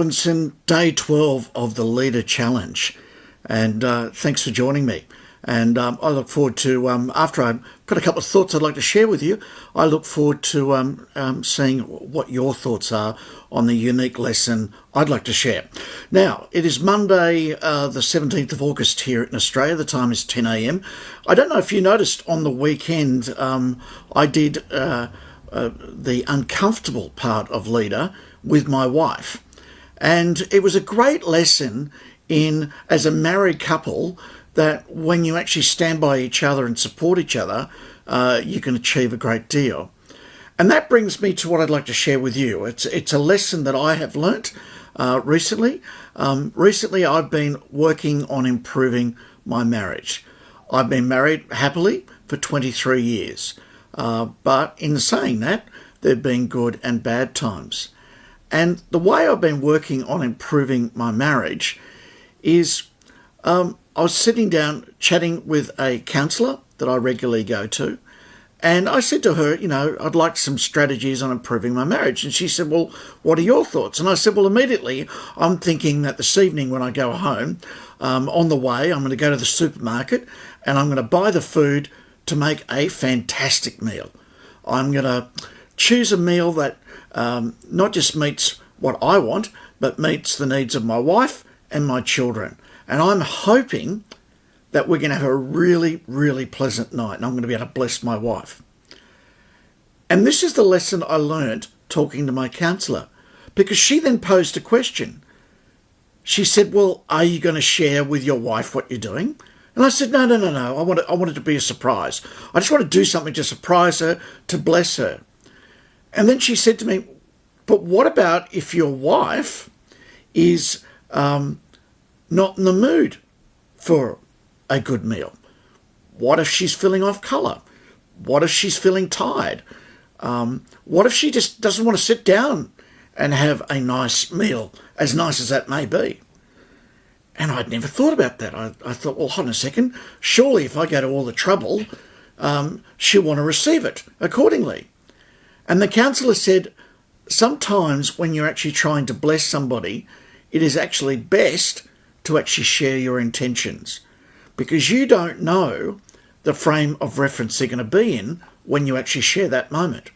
Robinson, day 12 of the LEDA challenge, and thanks for joining me. And I look forward to, after I've got a couple of thoughts I'd like to share with you, I look forward to seeing what your thoughts are on the unique lesson I'd like to share. Now, it is Monday, the 17th of August here in Australia. The time is 10 a.m. I don't know if you noticed on the weekend, I did the uncomfortable part of LEDA with my wife. And it was a great lesson in, as a married couple, that when you actually stand by each other and support each other, you can achieve a great deal. And that brings me to what I'd like to share with you. It's a lesson that I have learnt recently. Recently, I've been working on improving my marriage. I've been married happily for 23 years. But in saying that, there have been good and bad times. And the way I've been working on improving my marriage is I was sitting down chatting with a counsellor that I regularly go to, and I said to her, I'd like some strategies on improving my marriage. And she said, well, what are your thoughts? And I said, well, immediately I'm thinking that this evening when I go home, on the way, I'm going to go to the supermarket and I'm going to buy the food to make a fantastic meal. I'm going to choose a meal that not just meets what I want, but meets the needs of my wife and my children. And I'm hoping that we're going to have a really, really pleasant night, and I'm going to be able to bless my wife. And this is the lesson I learned talking to my counsellor, because she then posed a question. She said, well, are you going to share with your wife what you're doing? And I said, no. I want it to be a surprise. I just want to do something to surprise her, to bless her. And then she said to me, but what about if your wife is not in the mood for a good meal? What if she's feeling off colour? What if she's feeling tired? What if she just doesn't want to sit down and have a nice meal, as nice as that may be? And I'd never thought about that. I thought, well, hold on a second. Surely if I go to all the trouble, she'll want to receive it accordingly. And the counsellor said, sometimes when you're actually trying to bless somebody, it is actually best to actually share your intentions, because you don't know the frame of reference they're going to be in when you actually share that moment.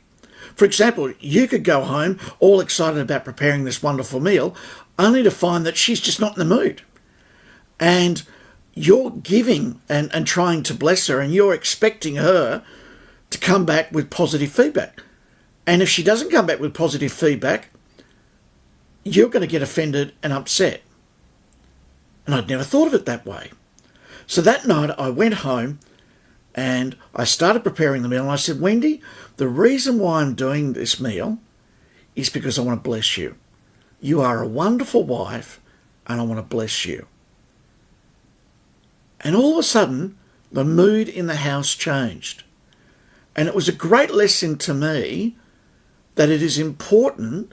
For example, you could go home all excited about preparing this wonderful meal, only to find that she's just not in the mood. And you're giving and trying to bless her, and you're expecting her to come back with positive feedback. And if she doesn't come back with positive feedback, you're going to get offended and upset. And I'd never thought of it that way. So that night I went home and I started preparing the meal, and I said, Wendy, the reason why I'm doing this meal is because I want to bless you. You are a wonderful wife and I want to bless you. And all of a sudden, the mood in the house changed. And it was a great lesson to me that it is important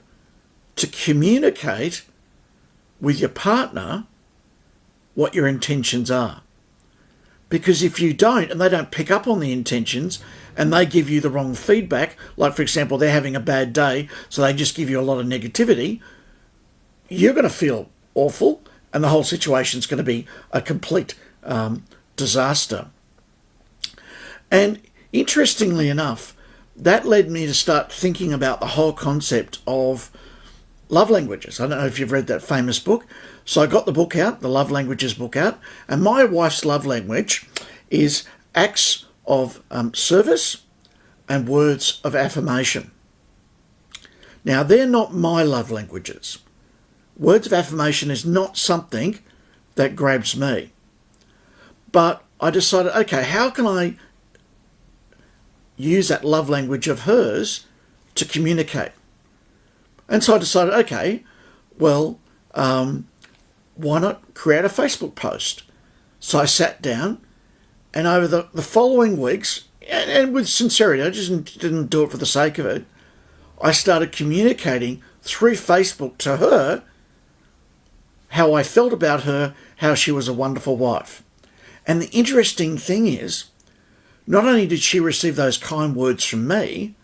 to communicate with your partner what your intentions are. Because if you don't, and they don't pick up on the intentions, and they give you the wrong feedback, like for example, they're having a bad day, so they just give you a lot of negativity, you're going to feel awful, and the whole situation's going to be a complete disaster. And interestingly enough, that led me to start thinking about the whole concept of love languages. I don't know if you've read that famous book. So I got the book out, the Love Languages book out, and my wife's love language is acts of service and words of affirmation. Now, they're not my love languages. Words of affirmation is not something that grabs me. But I decided, okay, how can I use that love language of hers to communicate? And so I decided, okay, well, why not create a Facebook post? So I sat down, and over the following weeks, and with sincerity, I just didn't do it for the sake of it, I started communicating through Facebook to her how I felt about her, how she was a wonderful wife. And the interesting thing is, not only did she receive those kind words from me,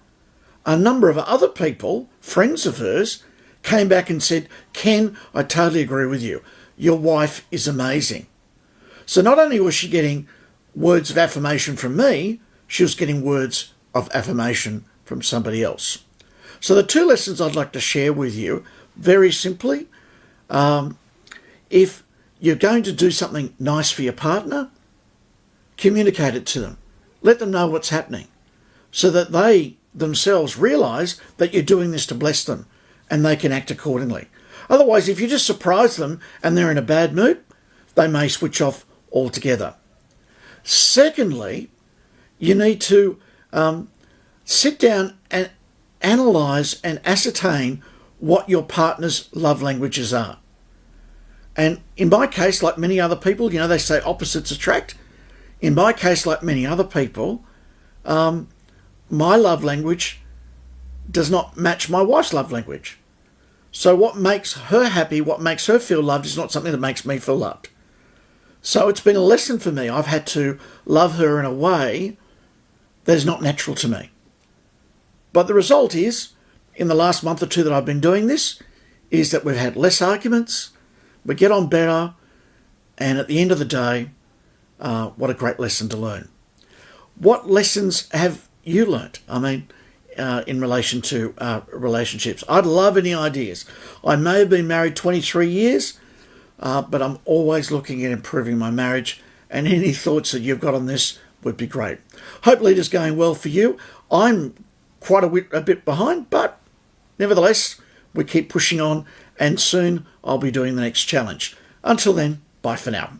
a number of other people, friends of hers, came back and said, Ken, I totally agree with you. Your wife is amazing. So not only was she getting words of affirmation from me, she was getting words of affirmation from somebody else. So the two lessons I'd like to share with you, very simply, if you're going to do something nice for your partner, communicate it to them. Let them know what's happening so that they themselves realise that you're doing this to bless them and they can act accordingly. Otherwise, if you just surprise them and they're in a bad mood, they may switch off altogether. Secondly, you need to sit down and analyse and ascertain what your partner's love languages are. And in my case, like many other people, they say opposites attract. In my case, like many other people, my love language does not match my wife's love language. So what makes her happy, what makes her feel loved, is not something that makes me feel loved. So it's been a lesson for me. I've had to love her in a way that is not natural to me. But the result is, in the last month or two that I've been doing this, is that we've had less arguments, we get on better, and at the end of the day, what a great lesson to learn. What lessons have you learnt? In relation to relationships. I'd love any ideas. I may have been married 23 years, but I'm always looking at improving my marriage, and any thoughts that you've got on this would be great. Hope LEDA's going well for you. I'm quite a bit behind, but nevertheless, we keep pushing on, and soon I'll be doing the next challenge. Until then, bye for now.